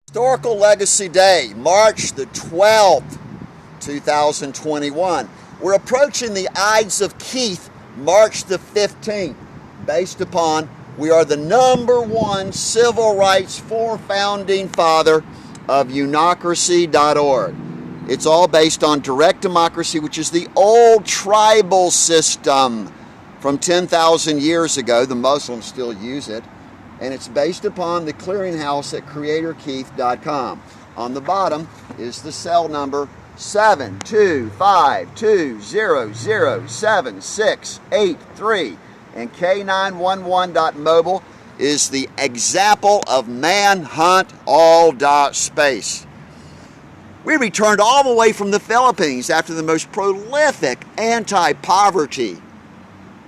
Historical Legacy Day, March the 12th, 2021. We're approaching the Ides of Keith, March the 15th, based upon we are the #1 civil rights founding father of unocracy.org. It's all based on direct democracy, which is the old tribal system from 10,000 years ago. The Muslims still use it. And it's based upon the clearinghouse at creatorkeith.com. On the bottom is the cell number 72520007683, and K911.mobile is the example of manhunt all.space. We returned all the way from the Philippines after the most prolific anti-poverty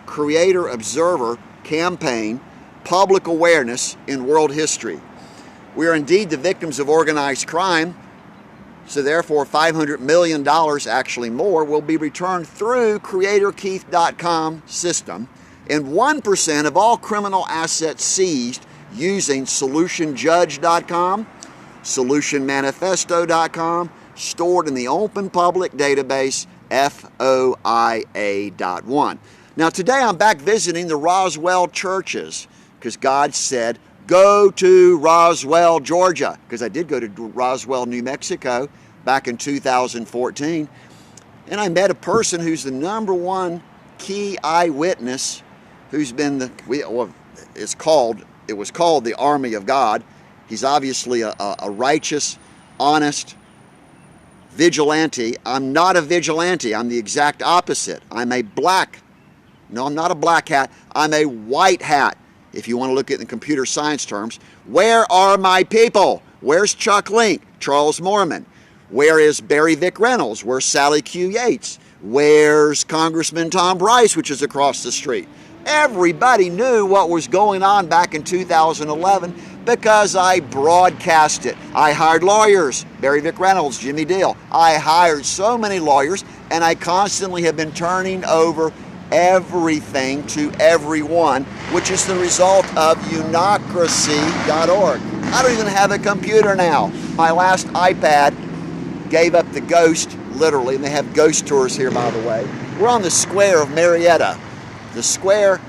creator observer campaign public awareness in world history. We are indeed the victims of organized crime, so therefore $500 million, actually more, will be returned through creatorkeith.com system, and 1% of all criminal assets seized using solutionjudge.com, solutionmanifesto.com, stored in the open public database FOIA.1. Now today I'm back visiting the Roswell churches, because God said, go to Roswell, Georgia. Because I did go to Roswell, New Mexico back in 2014. And I met a person who's the #1 key eyewitness, who's been it was called the Army of God. He's obviously a righteous, honest vigilante. I'm not a vigilante. I'm the exact opposite. I'm not a black hat. I'm a white hat. If you want to look at it in computer science terms, where are my people? Where's Chuck Link, Charles Mormon? Where is Barry Vic Reynolds? Where's Sally Q. Yates? Where's Congressman Tom Bryce, which is across the street? Everybody knew what was going on back in 2011 because I broadcast it. I hired lawyers, Barry Vic Reynolds, Jimmy Deal. I hired so many lawyers, and I constantly have been turning over everything to everyone, which is the result of unocracy.org. I don't even have a computer now. My last iPad gave up the ghost, literally, and they have ghost tours here, by the way. We're on the square of Marietta, the square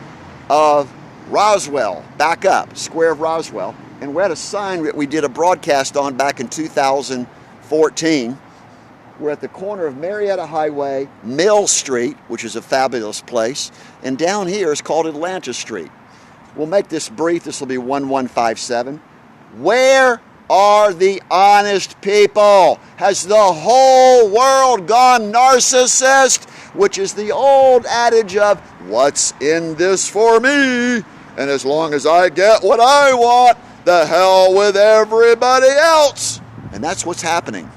of Roswell, back up, square of Roswell, and we're at a sign that we did a broadcast on back in 2014. We're at the corner of Marietta Highway, Mill Street, which is a fabulous place, and down here is called Atlanta Street. We'll make this brief. This will be 1157. Where are the honest people? Has the whole world gone narcissist? Which is the old adage of, what's in this for me? And as long as I get what I want, the hell with everybody else. And that's what's happening.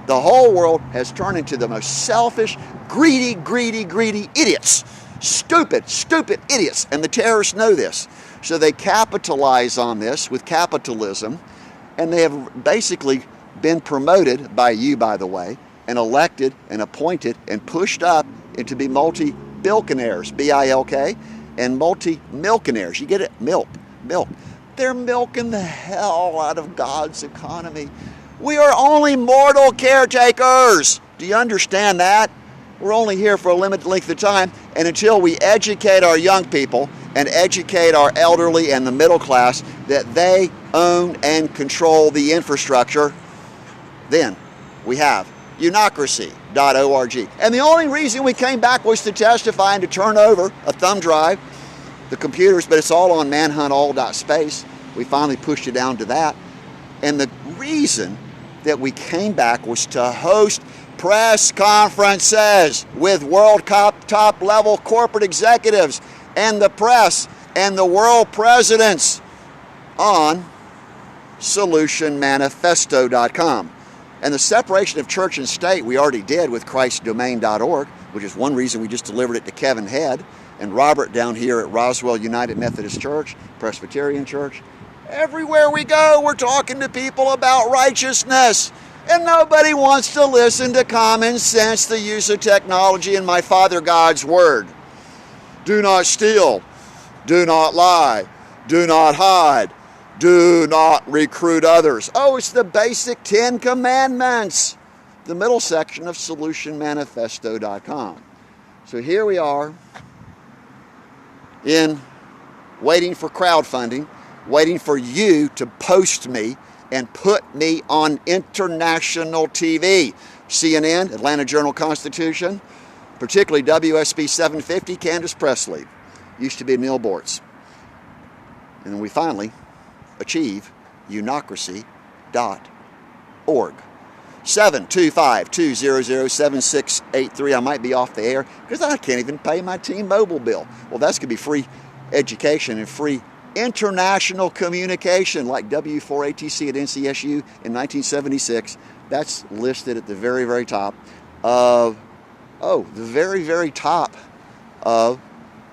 The whole world has turned into the most selfish, greedy idiots. Stupid idiots. And the terrorists know this. So they capitalize on this with capitalism. And they have basically been promoted by you, by the way, and elected and appointed and pushed up into be multi-bilkionaires, B-I-L-K, and multi-milkionaires. You get it? Milk. They're milking the hell out of God's economy. We are only mortal caretakers. Do you understand that? We're only here for a limited length of time, and until we educate our young people and educate our elderly and the middle class that they own and control the infrastructure, then we have unocracy.org. And the only reason we came back was to testify and to turn over a thumb drive, the computers, but it's all on manhuntall.space. We finally pushed it down to that. And the reason that we came back was to host press conferences with world top level corporate executives and the press and the world presidents on solutionmanifesto.com. And the separation of church and state we already did with christdomain.org, which is one reason we just delivered it to Kevin Head and Robert down here at Roswell United Methodist Church, Presbyterian Church. Everywhere we go, we're talking to people about righteousness. And nobody wants to listen to common sense, the use of technology, and my Father God's word. Do not steal. Do not lie. Do not hide. Do not recruit others. Oh, it's the basic 10 commandments. The middle section of solutionmanifesto.com. So here we are in waiting for crowdfunding, waiting for you to post me and put me on international TV. CNN, Atlanta Journal-Constitution, particularly WSB 750, Candace Presley. Used to be Neil Bortz. And then we finally achieve unocracy.org. 725-200-7683. I might be off the air because I can't even pay my T-Mobile bill. Well, that's going to be free education and free international communication like W4ATC at NCSU in 1976. That's listed at the very, very top of, the very, very top of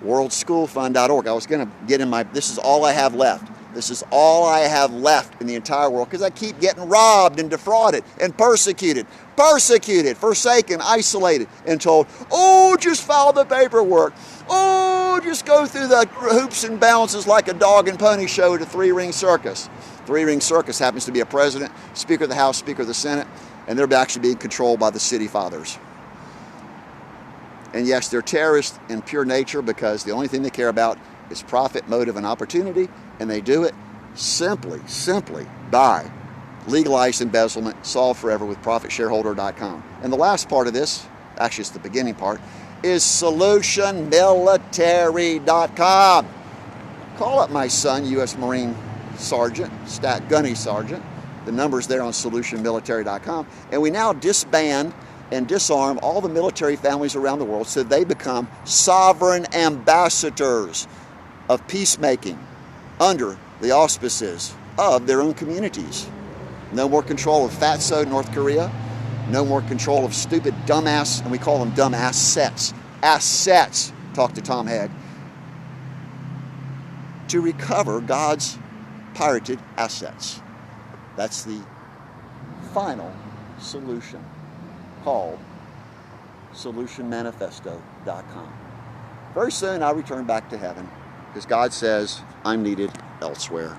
worldschoolfund.org. I was going to get in this is all I have left. This is all I have left in the entire world because I keep getting robbed and defrauded and persecuted, forsaken, isolated, and told, oh, just file the paperwork. Oh, just go through the hoops and balances like a dog and pony show at a three-ring circus. Three-ring circus happens to be a president, Speaker of the House, Speaker of the Senate, and they're actually being controlled by the city fathers. And yes, they're terrorists in pure nature because the only thing they care about is profit, motive, and opportunity, and they do it simply by legalized embezzlement, solved forever with profitshareholder.com. And the last part of this, actually it's the beginning part, is solutionmilitary.com. Call up my son, U.S. Marine Sergeant, Gunny Sergeant. The number's there on solutionmilitary.com. And we now disband and disarm all the military families around the world so they become sovereign ambassadors of peacemaking under the auspices of their own communities. No more control of Fatso, North Korea. No more control of stupid dumbass, and we call them dumb assets. Assets, talk to Tom Hegg, to recover God's pirated assets. That's the final solution, called solutionmanifesto.com. Very soon I'll return back to heaven because God says I'm needed elsewhere.